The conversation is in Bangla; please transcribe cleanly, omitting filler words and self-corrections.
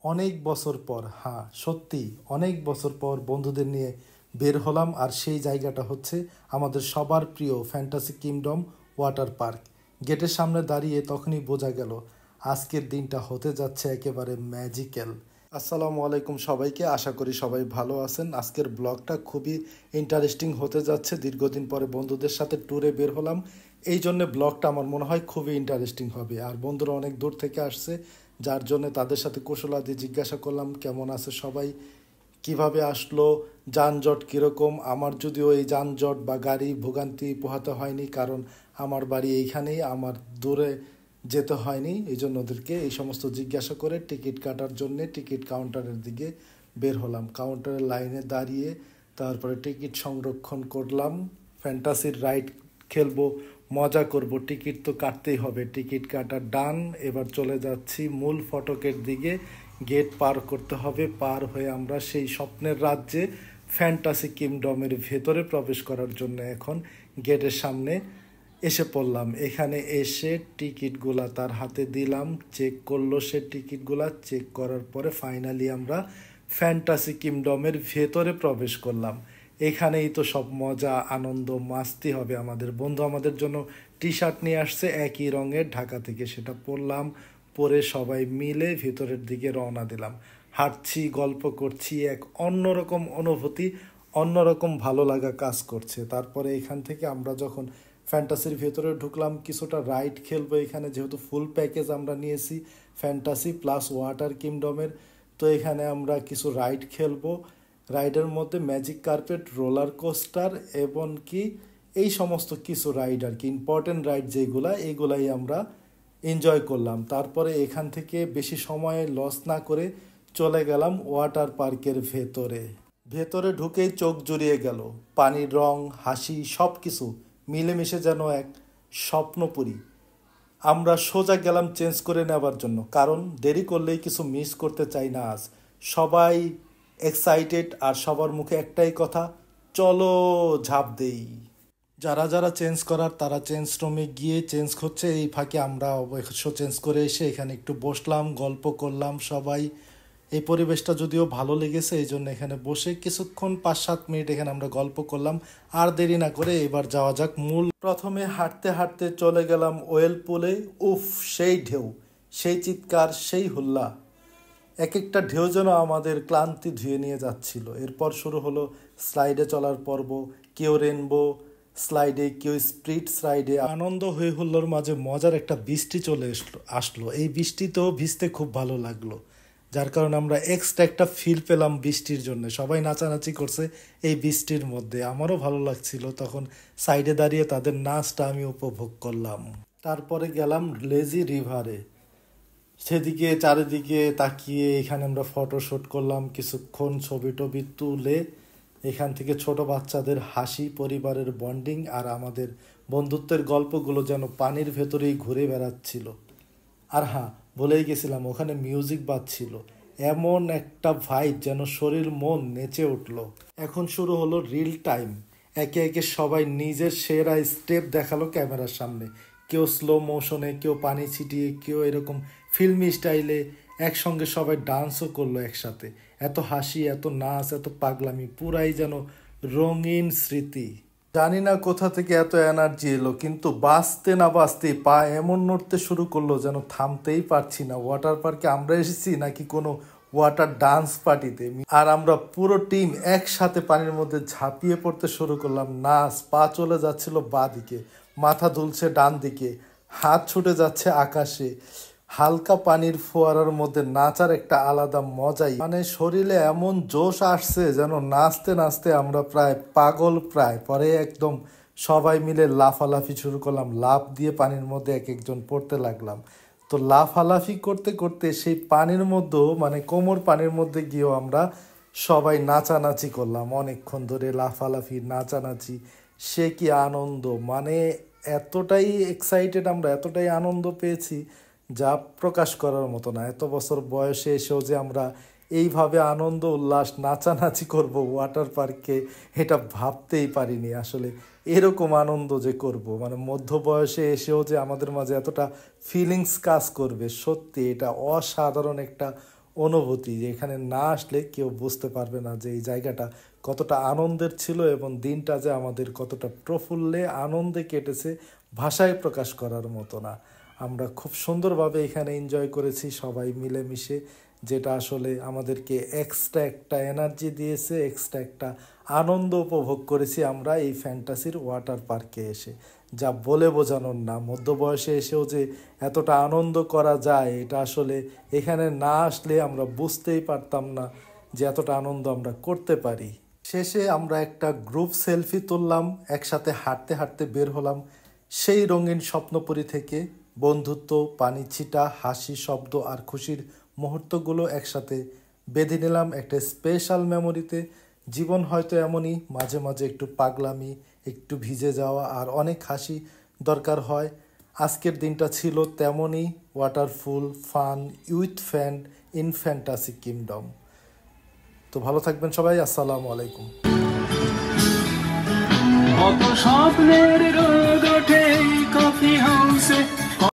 অনেক বছর পর, হ্যাঁ সত্যি অনেক বছর পর বন্ধুদের নিয়ে বের হলাম। আর সেই জায়গাটা হচ্ছে আমাদের সবার প্রিয় ফ্যান্টাসি কিংডম ওয়াটার পার্ক। গেটের সামনে দাঁড়িয়ে তখনই বোঝা গেল আজকের দিনটা হতে যাচ্ছে একেবারে ম্যাজিক্যাল। আসসালামু আলাইকুম সবাইকে, আশা করি সবাই ভালো আছেন। আজকের ব্লগটা খুবই ইন্টারেস্টিং হতে যাচ্ছে। দীর্ঘদিন পরে বন্ধুদের সাথে ট্যুরে বের হলাম, এই জন্য ব্লগটা আমার মনে হয় খুবই ইন্টারেস্টিং হবে। আর বন্ধুরা অনেক দূর থেকে আসছে, যার জন্য তাদের সাথে কুশলাদি জিজ্ঞাসা করলাম কেমন আছে সবাই, কিভাবে আসলো, যানজট কীরকম। আমার যদিও এই যানজট বা গাড়ি ভোগান্তি পোহাতে হয়নি, কারণ আমার বাড়ি এইখানেই, আমার দূরে যেতে হয়নি। এই জন্য ওদেরকে এই সমস্ত জিজ্ঞাসা করে টিকিট কাটার জন্যে টিকিট কাউন্টারের দিকে বের হলাম। কাউন্টারের লাইনে দাঁড়িয়ে তারপরে টিকিট সংরক্ষণ করলাম। ফ্যান্টাসির রাইড খেলবো, মজা করব, টিকিট তো কাটতেই হবে। টিকিট কাটা ডান, এবার চলে যাচ্ছি মূল ফটকের দিকে। গেট পার করতে হবে, পার হয়ে আমরা সেই স্বপ্নের রাজ্যে ফ্যান্টাসি কিংডমের ভেতরে প্রবেশ করার জন্য এখন গেটের সামনে এসে পড়লাম। এখানে এসে টিকিটগুলা তার হাতে দিলাম, চেক করলো সে টিকিটগুলা। চেক করার পরে ফাইনালি আমরা ফ্যান্টাসি কিংডমের ভেতরে প্রবেশ করলাম। এখানেই তো সব মজা আনন্দ মাস্তি হবে। আমাদের বন্ধু আমাদের জন্য টি শার্ট নিয়ে আসছে একই রঙের ঢাকা থেকে, সেটা পরলাম। পরে সবাই মিলে ভেতরের দিকে রওনা দিলাম। হাঁটছি, গল্প করছি, এক অন্যরকম অনুভূতি, অন্যরকম ভালো লাগা কাজ করছে। তারপরে এখান থেকে আমরা যখন ফ্যান্টাসির ভেতরে ঢুকলাম, কিছুটা রাইড খেলবো এখানে, যেহেতু ফুল প্যাকেজ আমরা নিয়েছি ফ্যান্টাসি প্লাস ওয়াটার কিংডমের। তো এখানে আমরা কিছু রাইড খেলবো। রাইডের মধ্যে ম্যাজিক কার্পেট, রোলার কোস্টার এবং কি এই সমস্ত কিছু রাইড আর কি, ইম্পর্টেন্ট রাইড যেগুলা, এইগুলাই আমরা এনজয় করলাম। তারপরে এখান থেকে বেশি সময় লস না করে চলে গেলাম ওয়াটার পার্কের ভেতরে। ভেতরে ঢুকেই চোখ জুড়িয়ে গেল, পানির রং, হাসি, সব কিছু মিলেমিশে যেন এক স্বপ্নপুরী। আমরা সোজা গেলাম চেঞ্জ করে নেবার জন্য, কারণ দেরি করলেই কিছু মিস করতে চাই না আজ। সবাই এক্সাইটেড আর সবার মুখে একটাই কথা, চলো ঝাঁপ দেই। যারা যারা চেঞ্জ করার তারা চেঞ্জ রুমে গিয়ে চেঞ্জ করছে, এই ফাঁকে আমরা অবশ্য চেঞ্জ করে এসে এখানে একটু বসলাম, গল্প করলাম সবাই। এই পরিবেশটা যদিও ভালো লেগেছে, এই জন্য এখানে বসে কিছুক্ষণ 5-7 মিনিট এখানে আমরা গল্প করলাম। আর দেরি না করে এবার যাওয়া যাক মূল। প্রথমে হাঁটতে হাঁটতে চলে গেলাম ওয়েল পুলে। উফ, সেই ঢেউ, সেই চিৎকার, সেই হুল্লা, এক একটা ঢেউ যেন আমাদের ক্লান্তি ধুয়ে নিয়ে যাচ্ছিল। এরপর শুরু হলো স্লাইডে চলার পর্ব। কেউ রেনবো স্লাইডে, কেউ স্প্রিট স্লাইডে। আনন্দ হয়ে হুল্লোর মাঝে মজার একটা বৃষ্টি চলে আসলো। এই বৃষ্টিতেও ভিজতে খুব ভালো লাগলো, যার কারণে আমরা এক্সট্রা একটা ফিল পেলাম বৃষ্টির জন্য। সবাই নাচানাচি করছে এই বৃষ্টির মধ্যে, আমারও ভালো লাগছিল। তখন সাইডে দাঁড়িয়ে তাদের নাচটা আমি উপভোগ করলাম। তারপরে গেলাম লেজি রিভারে। সেদিকে চারিদিকে তাকিয়ে এখানে আমরা ফটোশ্যুট করলাম, কিছুক্ষণ ছবি টবি তুলে। এখান থেকে ছোট বাচ্চাদের হাসি, পরিবারের বন্ডিং আর আমাদের বন্ধুত্বের গল্পগুলো যেন পানির ভেতরেই ঘুরে বেড়াচ্ছিল। আর হ্যাঁ, বলেই গেছিলাম, ওখানে মিউজিক বাজছিল, এমন একটা ভাইব যেন শরীর মন নেচে উঠল। এখন শুরু হলো রিল টাইম। একে একে সবাই নিজের সেরা স্টেপ দেখালো ক্যামেরার সামনে। কেউ স্লো মোশনে, কেউ পানি ছিটিয়ে, কেউ এরকম ফিল্মি স্টাইলে। একসঙ্গে সবাই ডান্সও করলো একসাথে। এত হাসি, এত নাচ, এত পাগলামি, পুরাই যেন রঙিন স্মৃতি। জানি না কোথা থেকে এত এনার্জি এলো, কিন্তু বাঁচতে না বাঁচতে পা এমন নড়তে শুরু করলো যেন থামতেই পারছি না। ওয়াটার পার্কে আমরা এসেছি নাকি কোনো ওয়াটার ডান্স পার্টিতে। আর আমরা পুরো টিম একসাথে পানির মধ্যে ঝাঁপিয়ে পড়তে শুরু করলাম। নাচ, পা চলে যাচ্ছিল বাঁ দিকে, মাথা দুলছে ডান দিকে, হাত ছুটে যাচ্ছে আকাশে। হালকা পানির ফোয়ারার মধ্যে নাচার একটা আলাদা মজাই, মানে শরীরে এমন জোশ আসছে যেন নাচতে নাচতে আমরা প্রায় পাগল। পরে একদম সবাই মিলে লাফালাফি শুরু করলাম, লাফ দিয়ে পানির মধ্যে এক একজন পড়তে লাগলাম। তো লাফালাফি করতে করতে সেই পানির মধ্যেও, মানে কোমর পানির মধ্যে গিয়েও আমরা সবাই নাচানাচি করলাম অনেকক্ষণ ধরে। লাফালাফি, নাচানাচি, সে কি আনন্দ, মানে এতটাই এক্সাইটেড আমরা, এতটাই আনন্দ পেয়েছি যা প্রকাশ করার মতো না। এত বছর বয়সে এসেও যে আমরা এইভাবে আনন্দ উল্লাস নাচানাচি করব ওয়াটার পার্কে, এটা ভাবতেই পারিনি আসলে। এরকম আনন্দ যে করব, মানে মধ্য বয়সে এসেও যে আমাদের মাঝে এতটা ফিলিংস কাজ করবে, সত্যি এটা অসাধারণ একটা অনুভূতি, এখানে না আসলে কেউ বুঝতে পারবে না যে এই জায়গাটা কতটা আনন্দের ছিল এবং দিনটা যে আমাদের কতটা প্রফুল্লে আনন্দে কেটেছে ভাষায় প্রকাশ করার মতো না। আমরা খুব সুন্দরভাবে এখানে এনজয় করেছি সবাই মিলেমিশে, যেটা আসলে আমাদেরকে এক্সট্রা একটা এনার্জি দিয়েছে, এক্সট্রা একটা আনন্দ উপভোগ করেছি আমরা এই ফ্যান্টাসির ওয়াটার পার্কে এসে, যা বলে বোঝানোর না। মধ্যবয়সে এসেও যে এতটা আনন্দ করা যায় এটা আসলে এখানে না আসলে আমরা বুঝতেই পারতাম না যে এতটা আনন্দ আমরা করতে পারি। শেষে আমরা একটা গ্রুপ সেলফি তুললাম, একসাথে হাঁটতে হাঁটতে বের হলাম সেই রঙিন স্বপ্নপুরী থেকে। বন্ধুত্ব, পানি ছিটা, হাসি, শব্দ আর খুশির মুহূর্তগুলো একসাথে বেঁধে নিলাম একটা স্পেশাল মেমোরিতে। জীবন হয়তো এমনই, মাঝে মাঝে একটু পাগলামি, একটু ভিজে যাওয়া আর অনেক হাসি দরকার হয়। আজকের দিনটা ছিল তেমনই, waterful fun with fan in fantasy kingdom. তো ভালো থাকবেন সবাই, আসসালামু আলাইকুম। কত স্বপ্নের